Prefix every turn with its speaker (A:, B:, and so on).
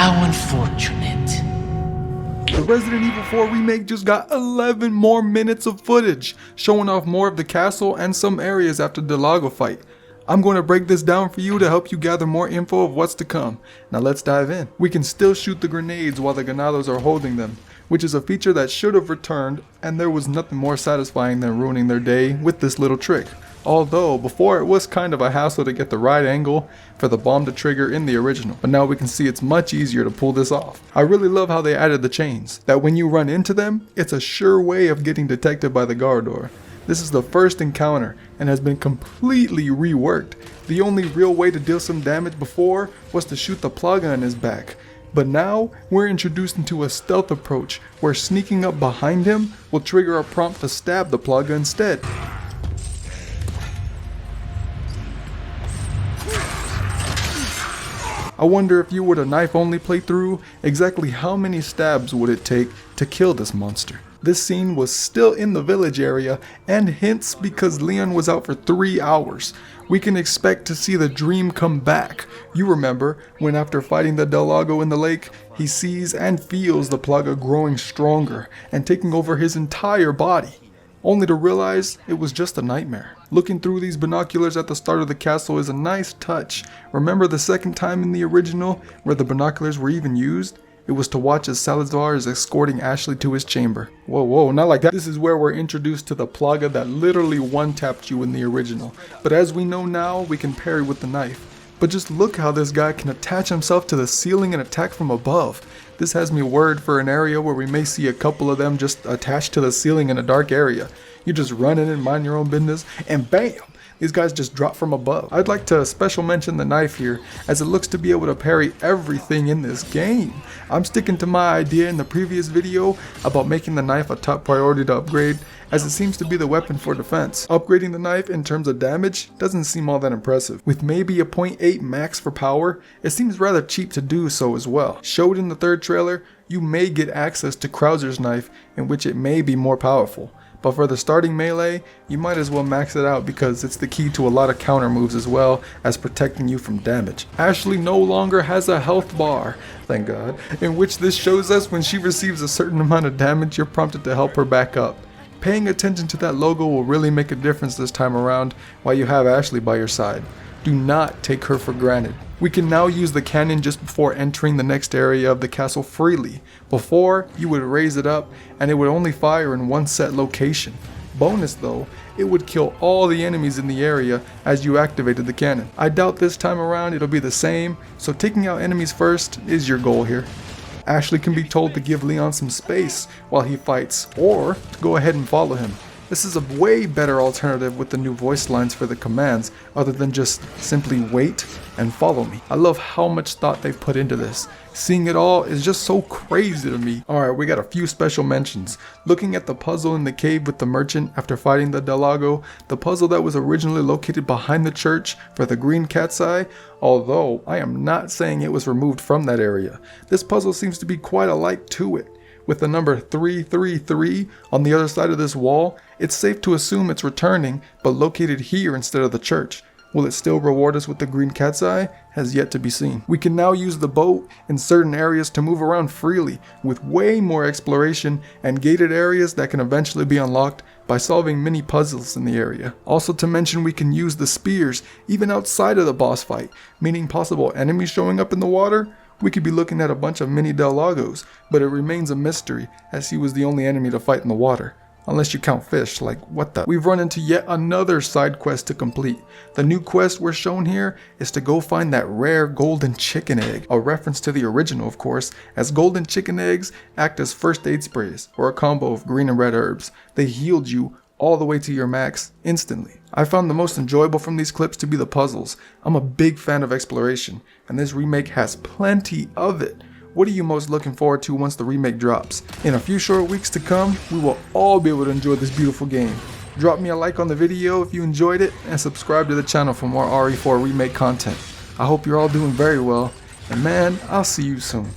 A: How unfortunate.
B: The Resident Evil 4 Remake just got 11 more minutes of footage, showing off more of the castle and some areas after the 𝗦𝗥𝗕𝗕 fight. I'm going to break this down for you to help you gather more info of what's to come. Now let's dive in. We can still shoot the grenades while the 𝗦𝗕𝗕s are holding them, which is a feature that should have returned, and there was nothing more satisfying than ruining their day with this little trick. Although, before it was kind of a hassle to get the right angle for the bomb to trigger in the original, but now we can see it's much easier to pull this off. I really love how they added the chains, that when you run into them, it's a sure way of getting detected by the Garrador. This is the first encounter and has been completely reworked. The only real way to deal some damage before was to shoot the 𝗦𝗥𝗕𝗕 in his back. But now, we're introduced into a stealth approach where sneaking up behind him will trigger a prompt to stab the 𝗦𝗥𝗕𝗕 instead. I wonder if you were to knife only playthrough, exactly how many stabs would it take to kill this monster? This scene was still in the village area, and hints because Leon was out for 3 hours. We can expect to see the dream come back. You remember when after fighting the 𝗦𝗦𝗕𝗕 in the lake, he sees and feels the 𝗦𝗦𝗕𝗕 growing stronger and taking over his entire body, only to realize it was just a nightmare. Looking through these binoculars at the start of the castle is a nice touch. Remember the second time in the original where the binoculars were even used? It was to watch as Salazar is escorting Ashley to his chamber. Whoa, not like that. This is where we're introduced to the 𝗦𝗦𝗕𝗕 that literally one-tapped you in the original. But as we know now, we can parry with the knife. But just look how this guy can attach himself to the ceiling and attack from above. This has me worried for an area where we may see a couple of them just attached to the ceiling in a dark area. You just run in and mind your own business, and bam! These guys just drop from above. I'd like to special mention the knife here, as it looks to be able to parry everything in this game. I'm sticking to my idea in the previous video about making the knife a top priority to upgrade, as it seems to be the weapon for defense. Upgrading the knife in terms of damage doesn't seem all that impressive. With maybe a 0.8 max for power, it seems rather cheap to do so as well. Showed in the third trailer, you may get access to Krauser's knife, in which it may be more powerful. But for the starting melee, you might as well max it out because it's the key to a lot of counter moves as well as protecting you from damage. Ashley no longer has a health bar, thank God, in which this shows us when she receives a certain amount of damage, you're prompted to help her back up. Paying attention to that logo will really make a difference this time around while you have Ashley by your side. Do not take her for granted. We can now use the cannon just before entering the next area of the castle freely. Before, you would raise it up and it would only fire in one set location. Bonus though, it would kill all the enemies in the area as you activated the cannon. I doubt this time around it'll be the same, so taking out enemies first is your goal here. Ashley can be told to give Leon some space while he fights, or to go ahead and follow him. This is a way better alternative with the new voice lines for the commands, other than just simply wait and follow me. I love how much thought they've put into this. Seeing it all is just so crazy to me. Alright, we got a few special mentions. Looking at the puzzle in the cave with the merchant after fighting the 𝗦𝗦𝗕𝗕𝗕, the puzzle that was originally located behind the church for the green cat's eye, although I am not saying it was removed from that area. This puzzle seems to be quite alike to it. With the number 333 on the other side of this wall, it's safe to assume it's returning, but located here instead of the church. Will it still reward us with the green cat's eye? Has yet to be seen. We can now use the boat in certain areas to move around freely, with way more exploration and gated areas that can eventually be unlocked by solving mini puzzles in the area. Also to mention, we can use the spears even outside of the boss fight, meaning possible enemies showing up in the water. We could be looking at a bunch of mini 𝗦𝗦𝗕𝗕s, but it remains a mystery as he was the only enemy to fight in the water. Unless you count fish, like what the? We've run into yet another side quest to complete. The new quest we're shown here is to go find that rare golden chicken egg, a reference to the original of course, as golden chicken eggs act as first aid sprays, or a combo of green and red herbs. They healed you all the way to your max instantly. I found the most enjoyable from these clips to be the puzzles. I'm a big fan of exploration, and this remake has plenty of it. What are you most looking forward to once the remake drops? In a few short weeks to come, we will all be able to enjoy this beautiful game. Drop me a like on the video if you enjoyed it, and subscribe to the channel for more RE4 Remake content. I hope you're all doing very well, and man, I'll see you soon.